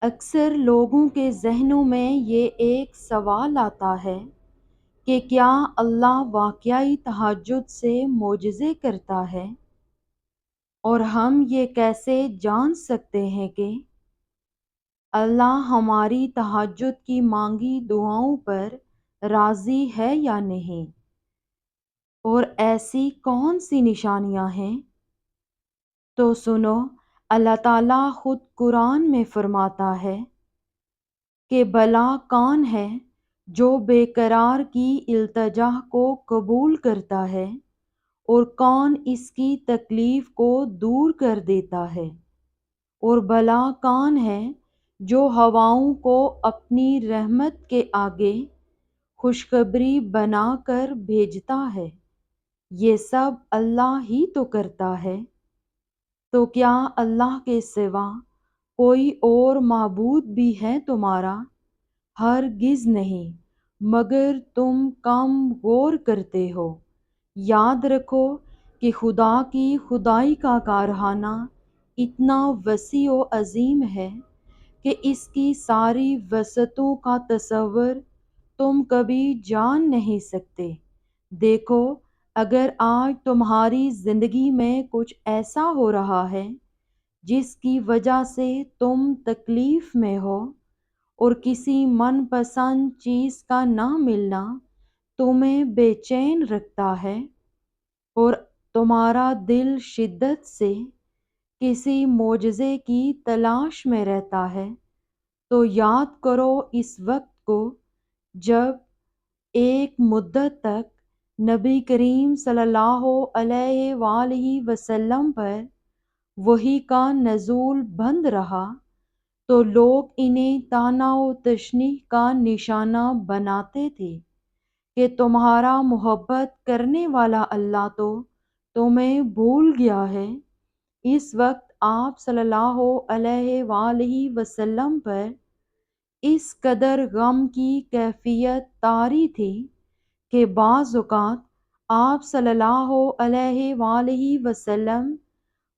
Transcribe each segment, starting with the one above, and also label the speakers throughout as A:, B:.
A: اکثر لوگوں کے ذہنوں میں یہ ایک سوال آتا ہے کہ کیا اللہ واقعی تہجد سے معجزے کرتا ہے؟ اور ہم یہ کیسے جان سکتے ہیں کہ اللہ ہماری تہجد کی مانگی دعاؤں پر راضی ہے یا نہیں؟ اور ایسی کون سی نشانیاں ہیں؟ تو سنو، اللہ تعالیٰ خود قرآن میں فرماتا ہے کہ بھلا کون ہے جو بے قرار کی التجا کو قبول کرتا ہے اور کون اس کی تکلیف کو دور کر دیتا ہے، اور بھلا کون ہے جو ہواؤں کو اپنی رحمت کے آگے خوشخبری بنا کر بھیجتا ہے۔ یہ سب اللہ ہی تو کرتا ہے۔ تو کیا اللہ کے سوا کوئی اور معبود بھی ہے تمہارا؟ ہرگز نہیں، مگر تم کم غور کرتے ہو۔ یاد رکھو کہ خدا کی خدائی کا کارخانہ اتنا وسیع و عظیم ہے کہ اس کی ساری وسعتوں کا تصور تم کبھی جان نہیں سکتے۔ دیکھو، اگر آج تمہاری زندگی میں کچھ ایسا ہو رہا ہے جس کی وجہ سے تم تکلیف میں ہو، اور کسی من پسند چیز کا نہ ملنا تمہیں بے چین رکھتا ہے، اور تمہارا دل شدت سے کسی معجزے کی تلاش میں رہتا ہے، تو یاد کرو اس وقت کو جب ایک مدت تک نبی کریم صلی اللہ علیہ وآلہ وسلم پر وحی کا نزول بند رہا، تو لوگ انہیں طعنہ و تشنیع کا نشانہ بناتے تھے کہ تمہارا محبت کرنے والا اللہ تو تمہیں بھول گیا ہے۔ اس وقت آپ صلی اللہ علیہ وآلہ وسلم پر اس قدر غم کی کیفیت طاری تھی کہ بعض اوقات آپ صلی اللہ علیہ وآلہ وسلم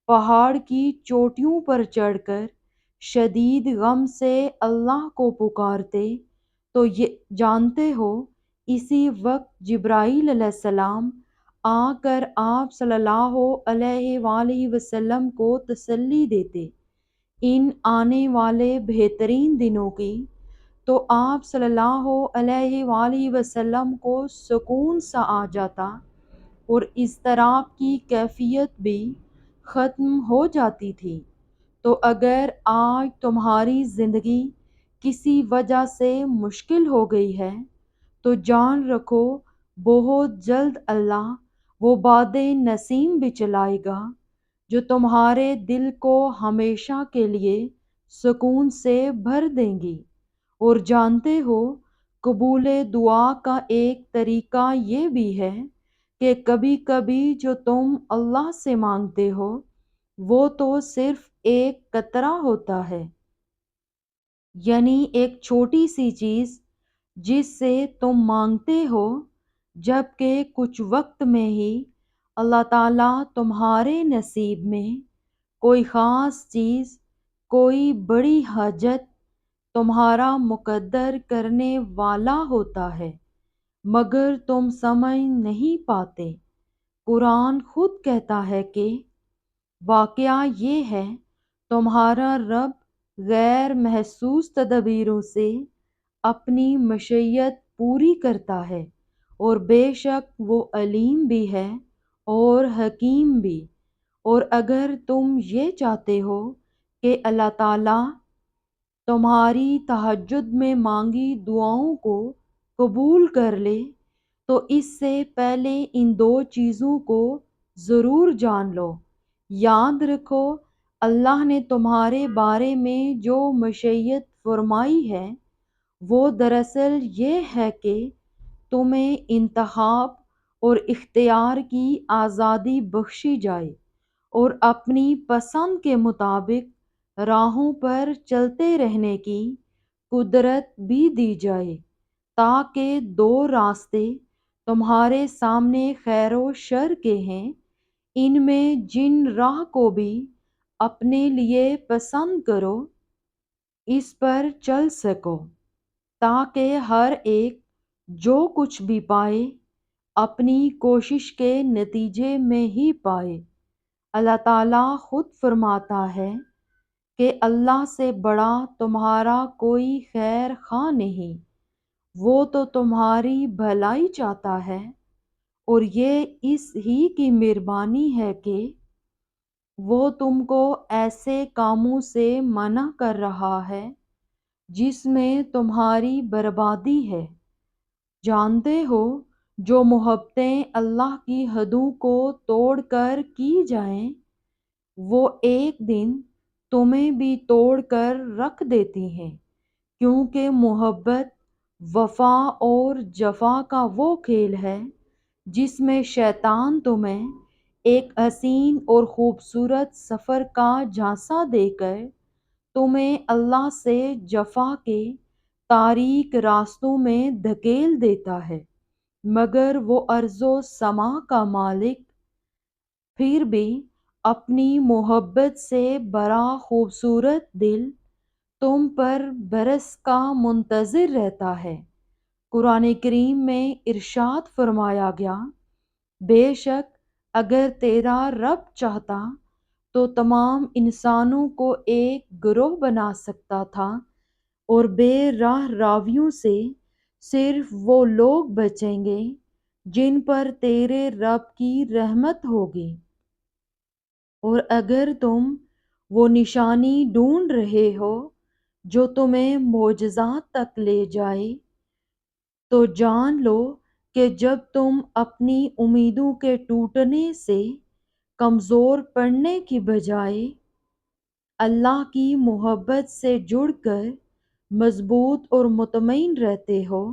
A: پہاڑ کی چوٹیوں پر چڑھ کر شدید غم سے اللہ کو پکارتے، تو یہ جانتے ہو اسی وقت جبرائیل علیہ السلام آ کر آپ صلی اللہ علیہ وآلہ وسلم کو تسلی دیتے ان آنے والے بہترین دنوں کی، تو آپ صلی اللہ علیہ وآلہ وسلم کو سکون سا آ جاتا اور اضطراب کی کیفیت بھی ختم ہو جاتی تھی۔ تو اگر آج تمہاری زندگی کسی وجہ سے مشکل ہو گئی ہے، تو جان رکھو بہت جلد اللہ وہ بادیں نسیم بھی چلائے گا جو تمہارے دل کو ہمیشہ کے لیے سکون سے بھر دیں گی۔ اور جانتے ہو، قبول دعا کا ایک طریقہ یہ بھی ہے کہ کبھی کبھی جو تم اللہ سے مانگتے ہو وہ تو صرف ایک قطرہ ہوتا ہے، یعنی ایک چھوٹی سی چیز جس سے تم مانگتے ہو، جبکہ کچھ وقت میں ہی اللہ تعالیٰ تمہارے نصیب میں کوئی خاص چیز، کوئی بڑی حاجت تمہارا مقدر کرنے والا ہوتا ہے، مگر تم سمجھ نہیں پاتے۔ قرآن خود کہتا ہے کہ واقعہ یہ ہے تمہارا رب غیر محسوس تدبیروں سے اپنی مشیت پوری کرتا ہے، اور بے شک وہ علیم بھی ہے اور حکیم بھی۔ اور اگر تم یہ چاہتے ہو کہ اللہ تعالیٰ تمہاری تہجد میں مانگی دعاؤں کو قبول کر لے، تو اس سے پہلے ان دو چیزوں کو ضرور جان لو۔ یاد رکھو، اللہ نے تمہارے بارے میں جو مشیت فرمائی ہے وہ دراصل یہ ہے کہ تمہیں انتخاب اور اختیار کی آزادی بخشی جائے، اور اپنی پسند کے مطابق راہوں پر چلتے رہنے کی قدرت بھی دی جائے، تاکہ دو راستے تمہارے سامنے خیر و شر کے ہیں، ان میں جن راہ کو بھی اپنے لیے پسند کرو اس پر چل سکو، تاکہ ہر ایک جو کچھ بھی پائے اپنی کوشش کے نتیجے میں ہی پائے۔ اللہ تعالیٰ خود فرماتا ہے کہ اللہ سے بڑا تمہارا کوئی خیر خواہ نہیں، وہ تو تمہاری بھلائی چاہتا ہے، اور یہ اس ہی کی مہربانی ہے کہ وہ تم کو ایسے کاموں سے منع کر رہا ہے جس میں تمہاری بربادی ہے۔ جانتے ہو جو محبتیں اللہ کی حدوں کو توڑ کر کی جائیں، وہ ایک دن تمہیں بھی توڑ کر رکھ دیتی ہیں، کیونکہ محبت وفا اور جفا کا وہ کھیل ہے جس میں شیطان تمہیں ایک حسین اور خوبصورت سفر کا جھانسا دے کر تمہیں اللہ سے جفا کے تاریک راستوں میں دھکیل دیتا ہے، مگر وہ ارض و سما کا مالک پھر بھی اپنی محبت سے بڑا خوبصورت دل تم پر برس کا منتظر رہتا ہے۔ قرآن کریم میں ارشاد فرمایا گیا، بے شک اگر تیرا رب چاہتا تو تمام انسانوں کو ایک گروہ بنا سکتا تھا، اور بے راہ راویوں سے صرف وہ لوگ بچیں گے جن پر تیرے رب کی رحمت ہوگی۔ اور اگر تم وہ نشانی ڈھونڈ رہے ہو جو تمہیں معجزات تک لے جائے، تو جان لو کہ جب تم اپنی امیدوں کے ٹوٹنے سے کمزور پڑنے کی بجائے اللہ کی محبت سے جڑ کر مضبوط اور مطمئن رہتے ہو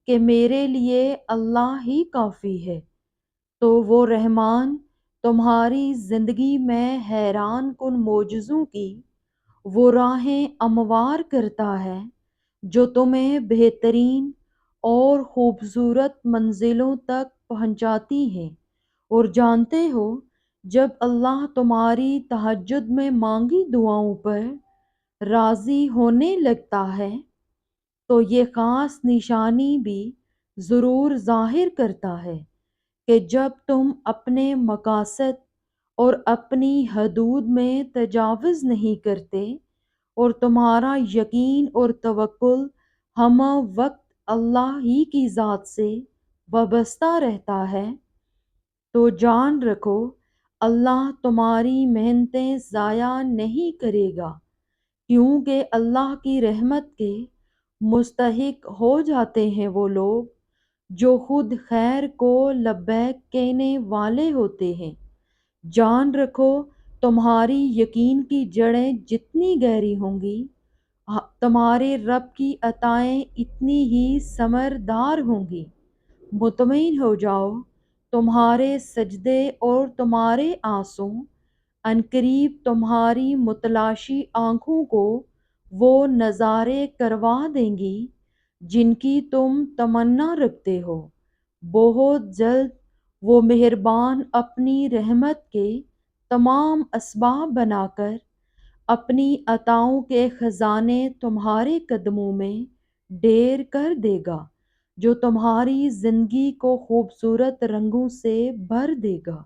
A: کہ میرے لیے اللہ ہی کافی ہے، تو وہ رحمان تمہاری زندگی میں حیران کن معجزوں کی وہ راہیں ہموار کرتا ہے جو تمہیں بہترین اور خوبصورت منزلوں تک پہنچاتی ہیں۔ اور جانتے ہو جب اللہ تمہاری تہجد میں مانگی دعاؤں پر راضی ہونے لگتا ہے تو یہ خاص نشانی بھی ضرور ظاہر کرتا ہے کہ جب تم اپنے مقاصد اور اپنی حدود میں تجاوز نہیں کرتے اور تمہارا یقین اور توکل ہمہ وقت اللہ ہی کی ذات سے وابستہ رہتا ہے، تو جان رکھو اللہ تمہاری محنتیں ضائع نہیں کرے گا، کیونکہ اللہ کی رحمت کے مستحق ہو جاتے ہیں وہ لوگ جو خود خیر کو لبیک کہنے والے ہوتے ہیں۔ جان رکھو تمہاری یقین کی جڑیں جتنی گہری ہوں گی، تمہارے رب کی عطائیں اتنی ہی ثمردار ہوں گی۔ مطمئن ہو جاؤ تمہارے سجدے اور تمہارے آنسو عنقریب تمہاری متلاشی آنکھوں کو وہ نظارے کروا دیں گی جن کی تم تمنا رکھتے ہو۔ بہت جلد وہ مہربان اپنی رحمت کے تمام اسباب بنا کر اپنی عطاؤں کے خزانے تمہارے قدموں میں ڈھیر کر دے گا، جو تمہاری زندگی کو خوبصورت رنگوں سے بھر دے گا۔